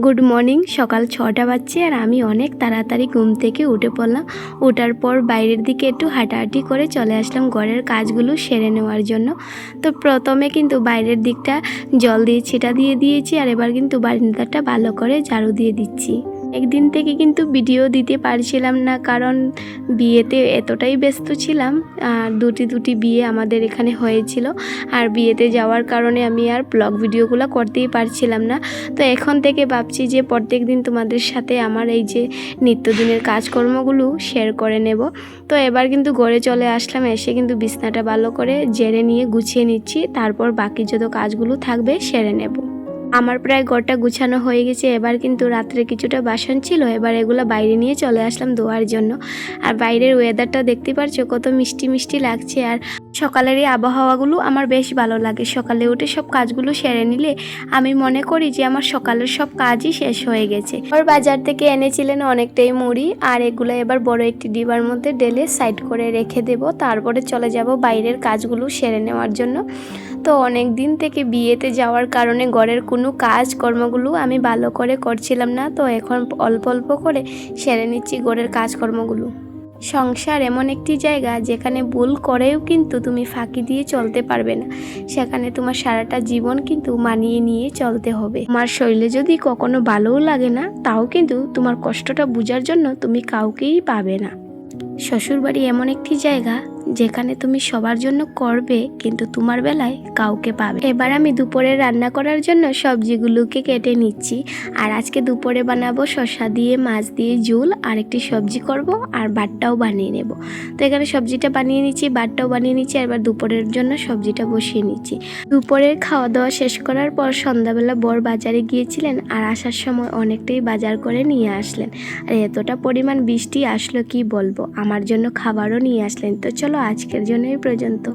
Good morning. সকাল 6টা বাজছে আর আমি অনেক তাড়াতাড়ি ঘুম থেকে উঠে পড়লাম। ওঠার পর বাইরের দিকে একটু হাঁটাহাঁটি করে চলে আসলাম ঘরের কাজগুলো সেরে নেওয়ার জন্য। তো প্রথমে কিন্তু বাইরের দিকটা জল দিয়ে ছিটা দিয়ে দিয়েছি আর এবার কিন্তু বারান্দাটা ভালো করে ঝাড়ু দিয়ে দিচ্ছি। একদিন থেকে কিন্তু ভিডিও দিতে পারছিলাম না, কারণ বিয়েতে এতটাই ব্যস্ত ছিলাম। আর দুটি বিয়ে আমাদের এখানে হয়েছিল, আর বিয়েতে যাওয়ার কারণে আমি আর ব্লগ ভিডিওগুলো করতেই পারছিলাম না। তো এখন থেকে ভাবছি যে প্রত্যেক দিন তোমাদের সাথে আমার এই যে নিত্যদিনের কাজকর্মগুলো শেয়ার করে নেব। তো এবার কিন্তু ঘরে চলে আসলাম, এসে কিন্তু বিছনাটা ভালো করে ঝেড়ে নিয়ে গুছিয়ে নিচ্ছি, তারপর বাকি যত কাজগুলো থাকবে সেরে নেব। আমার প্রায় ঘরটা গুছানো হয়ে গেছে। এবার কিন্তু রাত্রে কিছুটা বাসন ছিল, এবার এগুলো বাইরে নিয়ে চলে আসলাম ধোয়ার জন্য। আর বাইরের ওয়েদারটা দেখতে পারছো কত মিষ্টি মিষ্টি লাগছে। আর সকালের এই আবহাওয়াগুলো আমার বেশ ভালো লাগে। সকালে উঠে সব কাজগুলো সেরে নিলে আমি মনে করি যে আমার সকালের সব কাজই শেষ হয়ে গেছে। ওর বাজার থেকে এনেছিলেন অনেকটাই মুড়ি, আর এগুলো এবার বড় একটি ডিবার মধ্যে ঢেলে সাইড করে রেখে দেব। তারপরে চলে যাব বাইরের কাজগুলো সেরে নেওয়ার জন্য। তো অনেক দিন থেকে বিয়েতে যাওয়ার কারণে ঘরের কোনো কাজকর্মগুলো আমি ভালো করে করছিলাম না। তো এখন অল্প অল্প করে সেরে নিচ্ছি ঘরের কাজকর্মগুলো। সংসার এমন একটি জায়গা যেখানে ভুল করেও কিন্তু তুমি ফাঁকি দিয়ে চলতে পারবে না। সেখানে তোমার সারাটা জীবন কিন্তু মানিয়ে নিয়ে চলতে হবে। তোমার শরীরে যদি কখনো ভালোও লাগে না, তাও কিন্তু তোমার কষ্টটা বোঝার জন্য তুমি কাউকেই পাবে না। শ্বশুরবাড়ি এমন একটি জায়গা যেখানে তুমি সবার জন্য করবে, কিন্তু তোমার বেলায় কাউকে পাবে। এবার আমি দুপুরে রান্না করার জন্য সবজিগুলোকে কেটে নিচ্ছি। আর আজকে দুপুরে বানাবো শসা দিয়ে মাছ দিয়ে ঝোল, আর একটি সবজি করব, আর ভাতটাও বানিয়ে নেব। তো এখানে সবজিটা বানিয়ে নিচ্ছি, ভাতটাও বানিয়ে নিচ্ছি, আর এবার দুপুরের জন্য সবজিটা বসিয়ে নিচ্ছি। দুপুরের খাওয়া দাওয়া শেষ করার পর সন্ধ্যাবেলা বর বাজারে গিয়েছিলেন, আর আসার সময় অনেকটাই বাজার করে নিয়ে আসলেন। আর এতটা পরিমাণ বৃষ্টি আসলো কি বলবো, আমার জন্য খাবারও নিয়ে আসলেন। তো চলো আজকের জন্য এই পর্যন্ত।